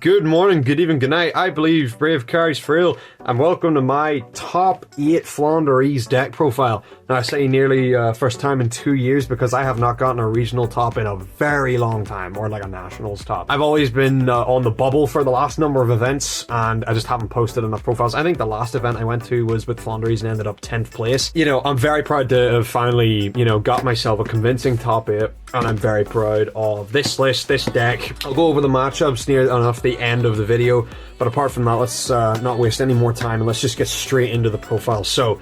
Good morning, good evening, good night. I believe BraveCarriesFr, and welcome to my top 8 Floowandereeze deck profile. Now I say nearly first time in 2 years because I have not gotten a regional top in a very long time, or like a nationals top. I've always been on the bubble for the last number of events, and I just haven't posted enough profiles. I think the last event I went to was with Floowandereeze and ended up 10th place. You know, I'm very proud to have finally, got myself a convincing top 8, and I'm very proud of this list, this deck. I'll go over the matchups near enough the end of the video, but apart from that, let's not waste any more time and let's just get straight into the profile. So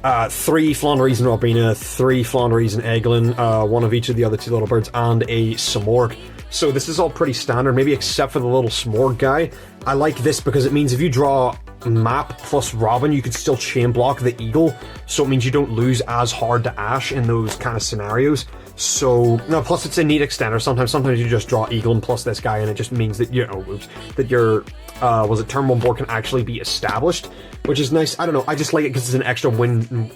3 Floowandereeze and Robina, 3 Floowandereeze and Eglin, one of each of the other 2 little birds, and a Smorg. So this is all pretty standard, maybe except for the little Smorg guy. I like this because it means if you draw map plus Robin, you could still chain block the eagle, so it means you don't lose as hard to Ash in those kind of scenarios. So no, plus it's a neat extender. Sometimes you just draw eagle and plus this guy, and it just means that that your turn 1 board can actually be established, which is nice. I don't know, I just like it because it's an extra wing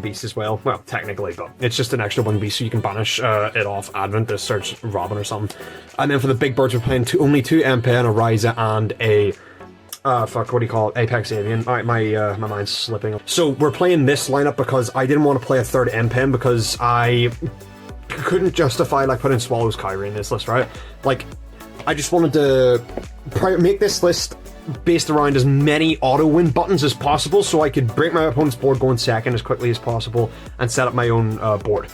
beast as well. Well, technically, but it's just an extra wing beast, so you can banish it off Advent to search Robin or something. And then for the big birds, we're playing only 2 MP, an Ariza, and a what do you call it? Apex Avian. Alright, my mind's slipping. So we're playing this lineup because I didn't want to play a 3rd MP because I couldn't justify like putting Swallow's Kyrie in this list, right? Like, I just wanted to make this list based around as many auto-win buttons as possible so I could break my opponent's board going second as quickly as possible and set up my own board.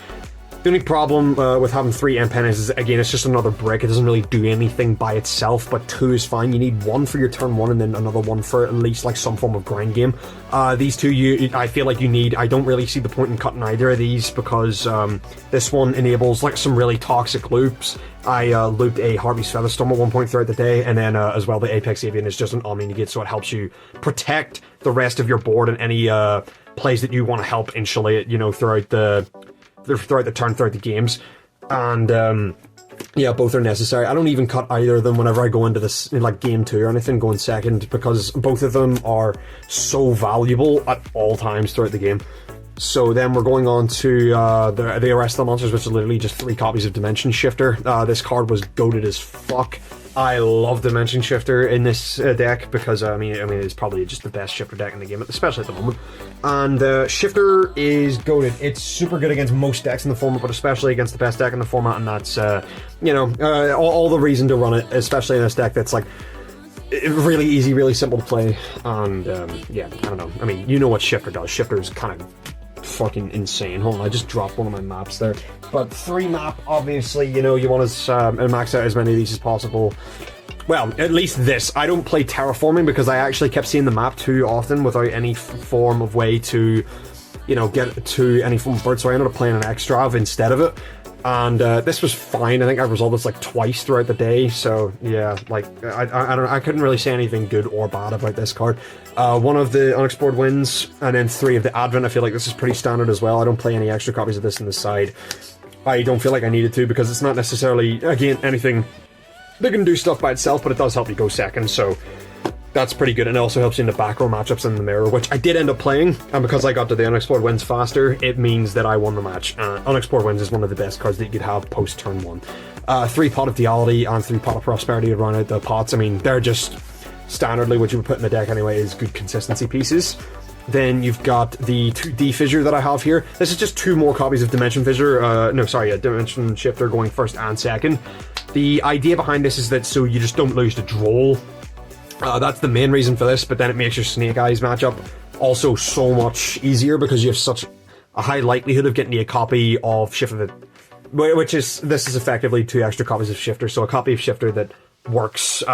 The only problem with having 3 MP is, again, it's just another brick. It doesn't really do anything by itself, but 2 is fine. You need 1 for your turn 1 and then another 1 for at least like some form of grind game. These 2 I feel like you need. I don't really see the point in cutting either of these because this one enables like some really toxic loops. I looped a Harvey's Featherstorm at one point throughout the day, and then as well the Apex Avian is just an Omni Negate, so it helps you protect the rest of your board and any plays that you want to help insulate, throughout the turn, throughout the games. And yeah, both are necessary. I don't even cut either of them whenever I go into this in like game 2 or anything, going second, because both of them are so valuable at all times throughout the game. So then we're going on to the Arrest the Monsters, which is literally just 3 copies of Dimension Shifter. This card was goated as fuck. I love Dimension Shifter in this deck because I mean it's probably just the best shifter deck in the game, especially at the moment. And Shifter is goated. It's super good against most decks in the format, but especially against the best deck in the format, and that's all the reason to run it, especially in this deck that's like really easy, really simple to play. And yeah, I don't know. I mean, you know what Shifter does. Shifter is kind of fucking insane. Hold on, I just dropped one of my maps there. But 3 map, obviously, you want to max out as many of these as possible. Well, at least this. I don't play terraforming because I actually kept seeing the map too often without any form of way to, get to any form of bird, so I ended up playing an Extrav instead of it. And this was fine. I think I resolved this like twice throughout the day, so yeah, like I couldn't really say anything good or bad about this card. 1 of the unexplored wins, and then 3 of the Advent. I feel like this is pretty standard as well. I don't play any extra copies of this in the side. I don't feel like I needed to because it's not necessarily, again, anything that can do stuff by itself, but it does help you go second, so that's pretty good. And it also helps you in the back row matchups in the mirror, which I did end up playing, and because I got to the Unexplored Wins faster, it means that I won the match. Unexplored Wins is one of the best cards that you could have post turn 1. 3 Pot of Duality and 3 Pot of Prosperity to run out the pots. I mean, they're just standardly what you would put in the deck anyway, is good consistency pieces. Then you've got the 2D Fissure that I have here. This is just 2 more copies of Dimension Fissure. Dimension Shifter going first and second. The idea behind this is that so you just don't lose to Droll. That's the main reason for this, but then it makes your Snake Eyes matchup also so much easier because you have such a high likelihood of getting a copy of Shifter this is effectively 2 extra copies of Shifter, so a copy of Shifter that works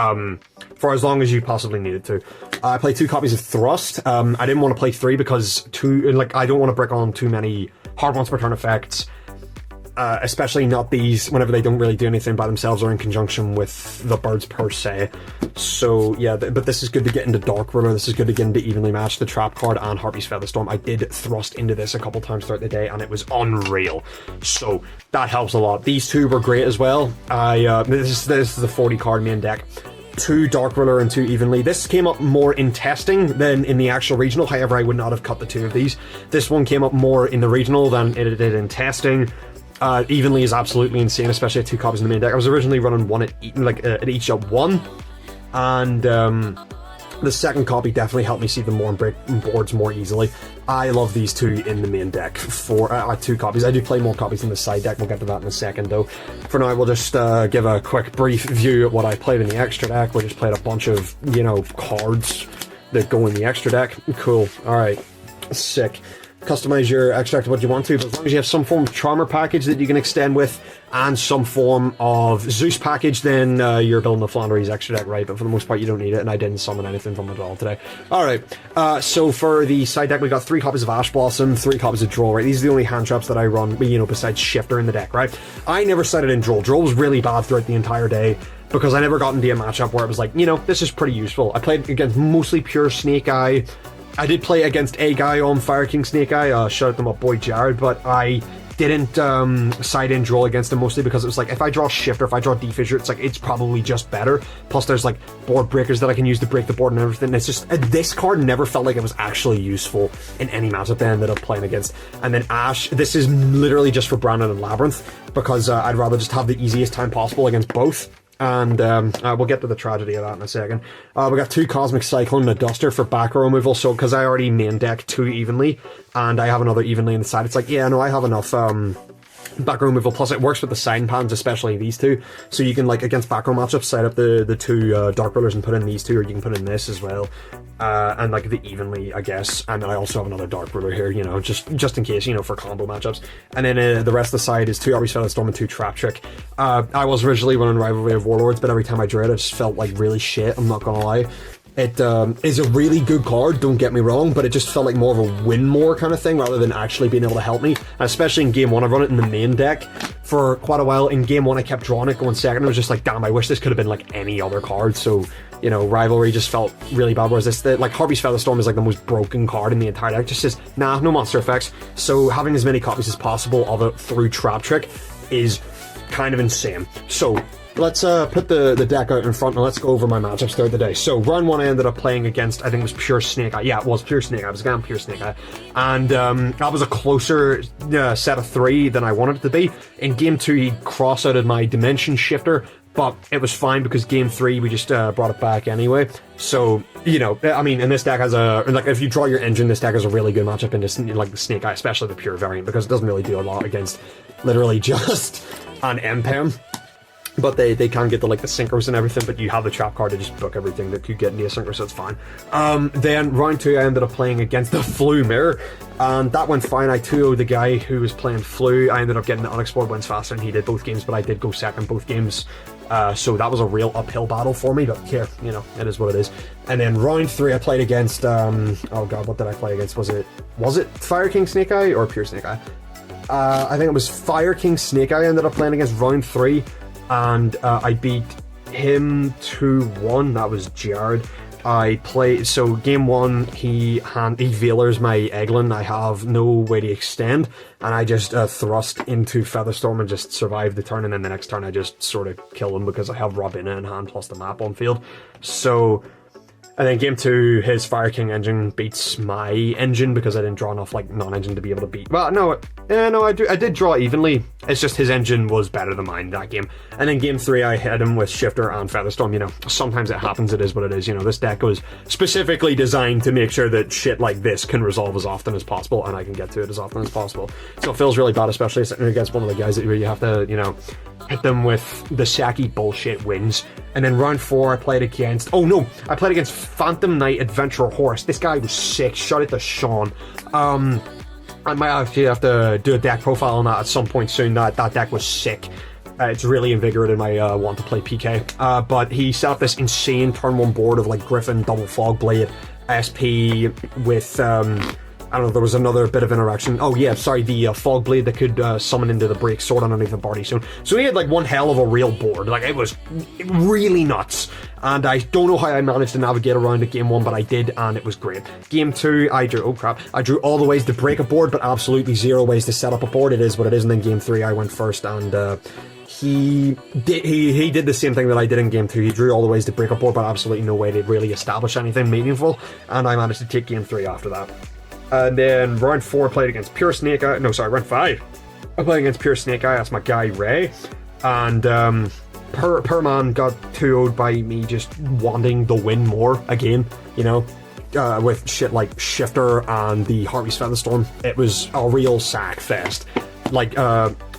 for as long as you possibly need it to. I play 2 copies of Thrust. I didn't want to play 3 because I don't want to brick on too many hard ones per turn effects. Especially not these, whenever they don't really do anything by themselves or in conjunction with the birds per se. So yeah, but this is good to get into Dark Ruler, this is good to get into Evenly Matched, the Trap card, and Harpy's Featherstorm. I did thrust into this a couple times throughout the day, and it was unreal. So that helps a lot. These 2 were great as well. This is the 40 card main deck. 2 Dark Ruler and 2 Evenly. This came up more in testing than in the actual regional, however I would not have cut the 2 of these. This one came up more in the regional than it did in testing. Evenly is absolutely insane, especially at 2 copies in the main deck. I was originally running 1 at each at 1, and the second copy definitely helped me see them more and break boards more easily. I love these two in the main deck for 2 copies. I do play more copies in the side deck. We'll get to that in a second, though. For now, we'll just give a quick brief view of what I played in the extra deck. We just played a bunch of, you know, cards that go in the extra deck. Cool. All right. Sick. Customize your extract to what you want to, but as long as you have some form of Charmer package that you can extend with, and some form of Zeus package, then you're building the Floowandereeze extra deck, right? But for the most part, you don't need it, and I didn't summon anything from it at all today. Alright, so for the side deck, we got 3 copies of Ash Blossom, 3 copies of Droll, right? These are the only hand traps that I run, you know, besides Shifter in the deck, right? I never sided in Droll. Droll was really bad throughout the entire day, because I never got into a matchup where it was like, you know, this is pretty useful. I played against mostly pure Snake Eye. I did play against a guy on Fire King Snake Eye, shout out to my boy Jared, but I didn't side in Droll against him, mostly because it was like, if I draw Shifter, if I draw Defissure, it's like, it's probably just better. Plus there's like board breakers that I can use to break the board and everything. It's just, this card never felt like it was actually useful in any matchup that I ended up playing against. And then Ash, this is literally just for Brandon and Labyrinth, because I'd rather just have the easiest time possible against both. And we'll get to the tragedy of that in a second. We got 2 Cosmic Cyclone and a Duster for back row removal, so because I already main deck 2 evenly, and I have another evenly on the side, it's like, yeah, no, I have enough back row removal, plus it works with the sign pans, especially these 2, so you can, like, against back row matchups, side up the 2 Dark Rulers and put in these 2, or you can put in this as well, and like the evenly, I guess, and then I also have another Dark Ruler here, you know, just in case, you know, for combo matchups. And then the rest of the side is 2 Arby's Feather Storm and 2 Trap Trick. I was originally running Rivalry of Warlords, but every time I drew it, it just felt like really shit, I'm not gonna lie. It is a really good card, don't get me wrong, but it just felt like more of a win more kind of thing rather than actually being able to help me. And especially in game 1, I've run it in the main deck for quite a while. In game 1, I kept drawing it, going second. I was just like, damn, I wish this could have been like any other card. So, you know, Rivalry just felt really bad. Whereas this, like, Harpy's Featherstorm is like the most broken card in the entire deck. It just says, nah, no monster effects. So having as many copies as possible of it through Trap Trick is kind of insane. So let's put the deck out in front and let's go over my matchups throughout the day. So round 1 I ended up playing against, I think it was pure Snake Eye. Yeah, it was pure Snake Eye. I was against pure Snake Eye. And that was a closer set of 3 than I wanted it to be. In game 2 he cross-outed my Dimension Shifter, but it was fine because game 3 we just brought it back anyway. So, you know, I mean, and this deck has a, like, if you draw your engine, this deck has a really good matchup into, like, the Snake Eye, especially the pure variant, because it doesn't really do a lot against literally just an MPEM. But they can get the, like, the synchros and everything, but you have the trap card to just book everything that could get into a synchro, so it's fine. Then round 2 I ended up playing against the Flu Mirror, and that went fine. I 2-0'd the guy who was playing Flu. I ended up getting the unexplored wins faster than he did both games, but I did go second both games. So that was a real uphill battle for me, but here, you know, it is what it is. And then round 3 I played against, oh god, what did I play against? Was it Fire King Snake Eye or Pure Snake Eye? I think it was Fire King Snake Eye I ended up playing against round 3. And I beat him 2-1. That was Jared. I played, so game 1 he Veilers my Eglin. I have no way to extend, and I just thrust into Featherstorm and just survived the turn, and then the next turn I just sort of kill him because I have Robina in hand plus the map on field. So, and then game 2, his Fire King engine beats my engine because I didn't draw enough, like, non-engine to be able to beat. Well, no, I did draw evenly. It's just his engine was better than mine that game. And then game 3, I hit him with Shifter and Featherstorm. You know, sometimes it happens, it is what it is. You know, this deck was specifically designed to make sure that shit like this can resolve as often as possible, and I can get to it as often as possible. So it feels really bad, especially sitting against one of the guys that you have to, you know, hit them with the sacky bullshit wins. And then round 4 I played against, oh no, I played against Phantom Knight Adventurer Horse. This guy was sick. Shout out to Sean. I might actually have to do a deck profile on that at some point soon. That deck was sick. It's really invigorated my want to play PK. But he set up this insane turn 1 board of like Griffin, Double Fog Blade, SP with I don't know, there was another bit of interaction. Oh yeah, sorry, the Fog Blade that could summon into the Break Sword underneath the Body Stone. So he had like one hell of a real board. Like, it was really nuts. And I don't know how I managed to navigate around at game 1, but I did, and it was great. Game 2, I drew all the ways to break a board, but absolutely 0 ways to set up a board. It is what it is. And then game 3, I went first, and he did the same thing that I did in game 2. He drew all the ways to break a board, but absolutely no way to really establish anything meaningful. And I managed to take game 3 after that. And then round 4 I played against Pure Snake Eye. No, sorry, round 5 I played against Pure Snake Eye. That's my guy Ray. And per man got 2-0'd by me just wanting the win more again, you know, with shit like Shifter and the Harvey's Featherstorm. It was a real sack fest. Like,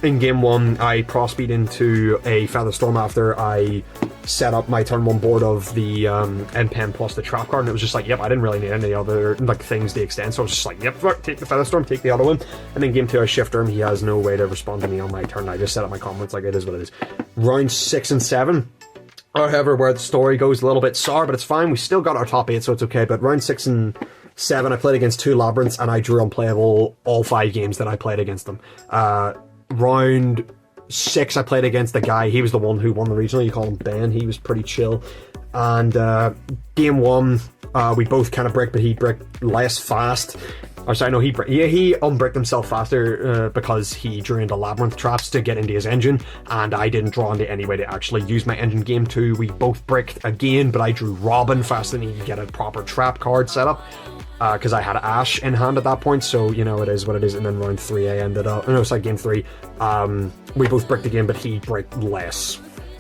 in game 1, I prospeed into a Featherstorm after I set up my turn 1 board of the N-Pen plus the trap card, and it was just like, yep, I didn't really need any other like things to extend, so I was just like, yep, fuck, take the Featherstorm, take the other one. And then game 2, I Shifter him, he has no way to respond to me on my turn, I just set up my combo, it's like, it is what it is. Round 6 and 7, however, where the story goes a little bit sour, but it's fine, we still got our top 8, so it's okay. But round 6 and 7, I played against 2 Labyrinths, and I drew unplayable all 5 games that I played against them. Round 6, I played against the guy, he was the one who won the regional, you call him Ben, he was pretty chill. And game 1, we both kind of bricked, but he bricked less fast. Or sorry, no, he unbricked himself faster because he drew into Labyrinth traps to get into his engine, and I didn't draw into any way to actually use my engine. Game 2, we both bricked again, but I drew Robin faster than he could get a proper trap card set up. Because I had Ash in hand at that point, so, you know, it is what it is. And then round 3, I ended up... No, it's like game 3. We both bricked again, but he bricked less.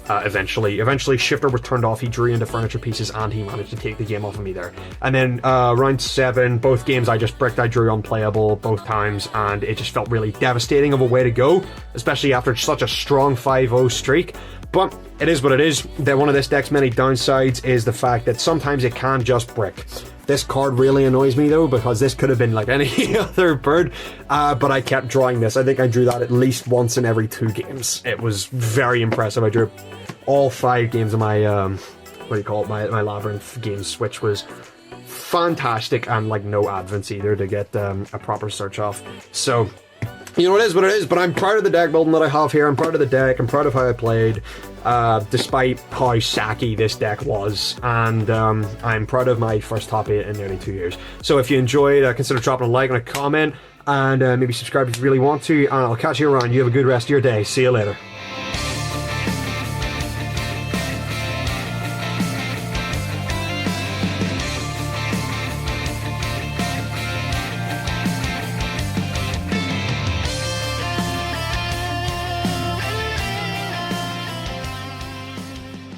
Eventually, Shifter was turned off, he drew into furniture pieces, and he managed to take the game off of me there. And then round 7, both games I just bricked, I drew unplayable both times, and it just felt really devastating of a way to go, especially after such a strong 5-0 streak. But it is what it is. One of this deck's many downsides is the fact that sometimes it can just brick. This card really annoys me though, because this could have been like any other bird, but I kept drawing this. I think I drew that at least once in every 2 games. It was very impressive. I drew all 5 games of my, my Labyrinth games, which was fantastic, and like no advents either to get a proper search off. So, you know, it is what it is, but I'm proud of the deck building that I have here. I'm proud of the deck, I'm proud of how I played, despite how sacky this deck was, and I'm proud of my first top 8 in nearly 2 years. So if you enjoyed, consider dropping a like and a comment, and maybe subscribe if you really want to, and I'll catch you around. You have a good rest of your day. See you later.